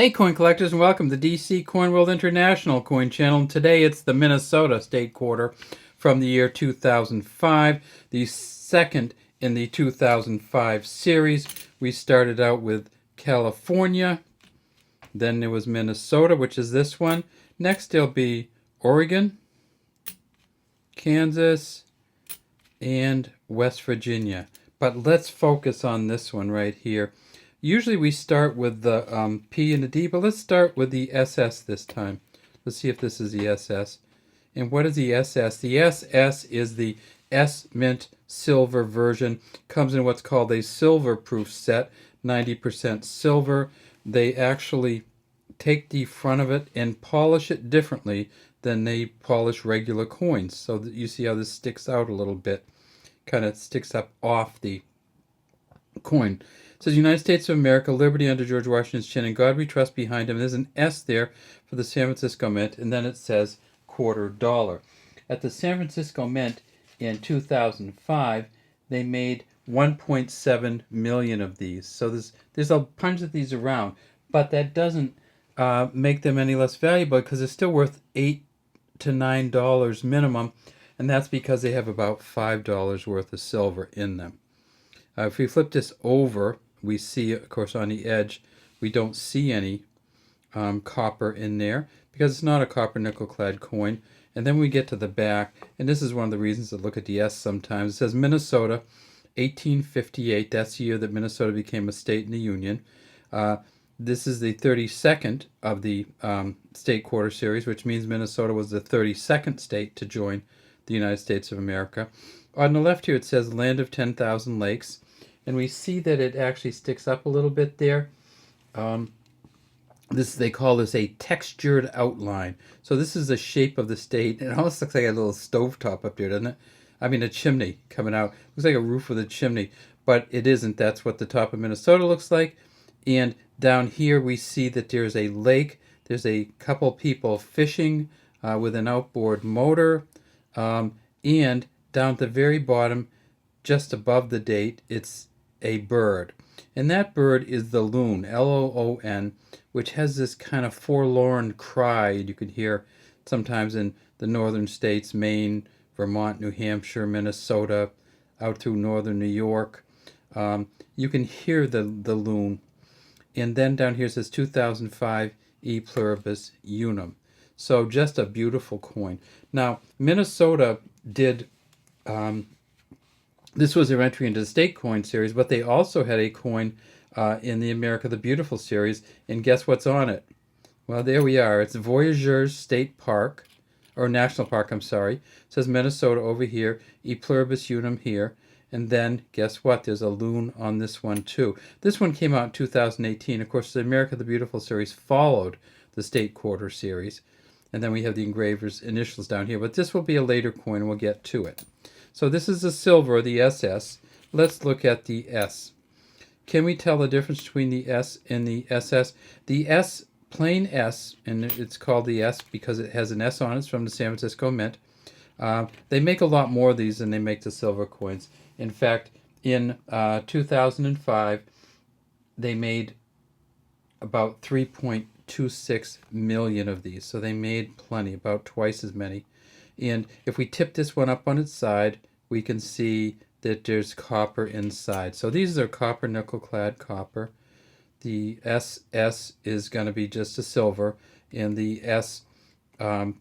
Hey coin collectors, and welcome to DC Coin World International Coin Channel. Today it's the Minnesota State Quarter from the year 2005, the second in the 2005 series. We started out with California, then there was Minnesota, which is this one. Next there'll be Oregon, Kansas, and West Virginia. But let's focus on this one right here. Usually we start with the P and the D, but let's start with the SS this time. Let's see if this is the SS. And what is the SS? The SS is the S Mint Silver version. Comes in what's called a silver proof set, 90% silver. They actually take the front of it and polish it differently than they polish regular coins. So that you see how this sticks out a little bit. Kind of sticks up off the coin. It says United States of America, liberty under George Washington's chin, and God we trust behind him. There's an S there for the San Francisco Mint, and then it says $quarter. At the San Francisco Mint in 2005, they made 1.7 million of these. So there's a bunch of these around, but that doesn't make them any less valuable because they're still worth $8 to $9 minimum, and that's because they have about $5 worth of silver in them. If we flip this over, we see, of course, on the edge, we don't see any copper in there because it's not a copper nickel clad coin. And then we get to the back, and this is one of the reasons to look at the S sometimes. It says Minnesota, 1858. That's the year that Minnesota became a state in the Union. This is the 32nd of the state quarter series, which means Minnesota was the 32nd state to join the United States of America. On the left here it says Land of 10,000 Lakes, and we see that it actually sticks up a little bit there. They call this a textured outline. So this is the shape of the state. It almost looks like a little stovetop up there, doesn't it? I mean, a chimney coming out. Looks like a roof with a chimney, but it isn't. That's what the top of Minnesota looks like. And down here we see that there's a lake. There's a couple people fishing with an outboard motor. And down at the very bottom, just above the date, it's a bird. And that bird is the loon, Loon, which has this kind of forlorn cry you can hear sometimes in the northern states, Maine, Vermont, New Hampshire, Minnesota, out through northern New York. You can hear the loon. And then down here it says 2005 E Pluribus Unum. So just a beautiful coin. Now, Minnesota did, this was their entry into the state coin series, but they also had a coin in the America the Beautiful series, and guess what's on it? Well, there we are. It's Voyageurs State Park, or National Park, I'm sorry. It says Minnesota over here, E Pluribus Unum here, and then guess what? There's a loon on this one too. This one came out in 2018. Of course, the America the Beautiful series followed the state quarter series. And then we have the engraver's initials down here. But this will be a later coin, and we'll get to it. So this is the silver, the SS. Let's look at the S. Can we tell the difference between the S and the SS? The S, plain S, and it's called the S because it has an S on it. It's from the San Francisco Mint. They make a lot more of these than they make the silver coins. In fact, in 2005, they made about 3.26 million of these. So they made plenty, about twice as many. And if we tip this one up on its side, we can see that there's copper inside. So these are copper nickel clad copper. The SS is going to be just a silver, and the S,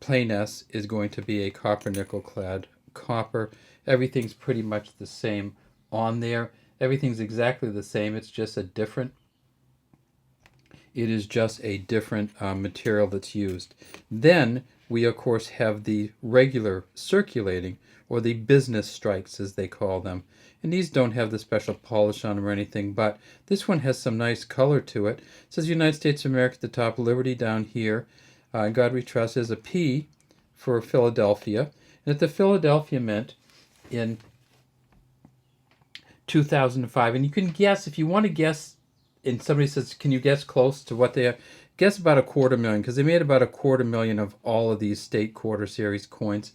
plain S, is going to be a copper nickel clad copper. Everything's pretty much the same on there. Everything's exactly the same. It is just a different material that's used. Then we, of course, have the regular circulating, or the business strikes, as they call them. And these don't have the special polish on them or anything, but this one has some nice color to it. It says United States of America at the top, Liberty down here. God we trust is a P for Philadelphia. And at the Philadelphia Mint in 2005, and you can guess, if you want to guess, and somebody says, can you guess close to what they are? Guess about $250,000, because they made about $250,000 of all of these state quarter series coins.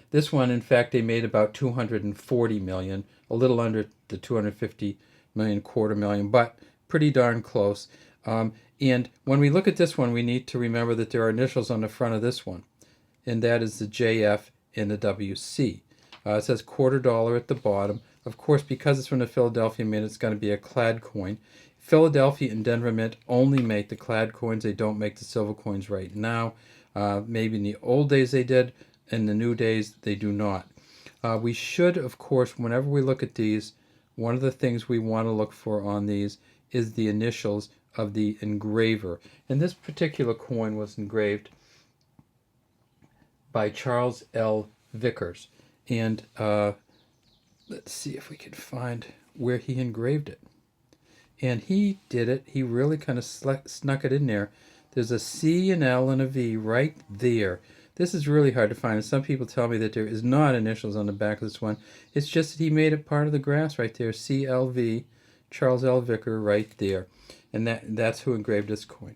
This one, in fact, they made about 240 million, a little under the 250 million, $250,000, but pretty darn close. And when we look at this one, we need to remember that there are initials on the front of this one, and that is the JF and the WC. It says $quarter at the bottom. Of course, because it's from the Philadelphia Mint, it's going to be a clad coin. Philadelphia and Denver Mint only make the clad coins. They don't make the silver coins right now. Maybe in the old days they did. In the new days, they do not. We should, of course, whenever we look at these, one of the things we want to look for on these is the initials of the engraver. And this particular coin was engraved by Charles L. Vickers. And let's see if we can find where he engraved it. And he did it. He really kind of snuck it in there. There's a C, an L, and a V right there. This is really hard to find. And some people tell me that there is not initials on the back of this one. It's just that he made it part of the grass right there. CLV, Charles L. Vicker, right there. And that's who engraved this coin.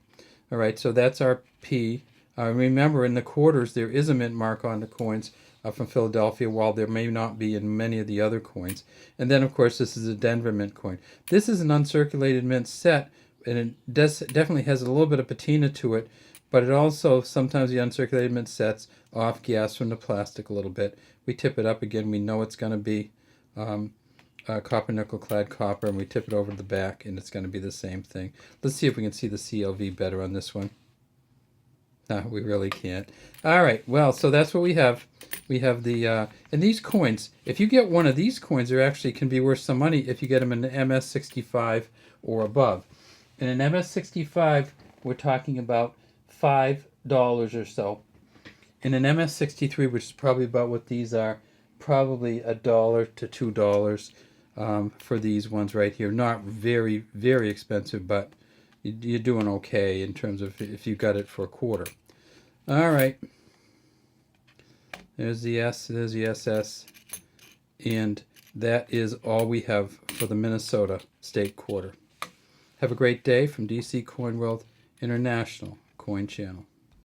All right, so that's our P. Remember, in the quarters, there is a mint mark on the coins from Philadelphia, while there may not be in many of the other coins. And then, of course, this is a Denver Mint coin. This is an uncirculated mint set, and it definitely has a little bit of patina to it, but it also, sometimes the uncirculated mint sets off gas from the plastic a little bit. We tip it up again. We know it's going to be copper nickel clad copper, and we tip it over to the back, and it's going to be the same thing. Let's see if we can see the CLV better on this one. No, we really can't. All right, well, so that's what we have. We have the, and these coins, if you get one of these coins, they actually can be worth some money if you get them in an MS-65 or above. In an MS-65, we're talking about $5 or so. In an MS-63, which is probably about what these are, probably $1 to $2 for these ones right here. Not very, very expensive, but you're doing okay in terms of if you got it for a quarter. All right. There's the S, there's the SS, and that is all we have for the Minnesota State Quarter. Have a great day from DC Coin World International Coin Channel.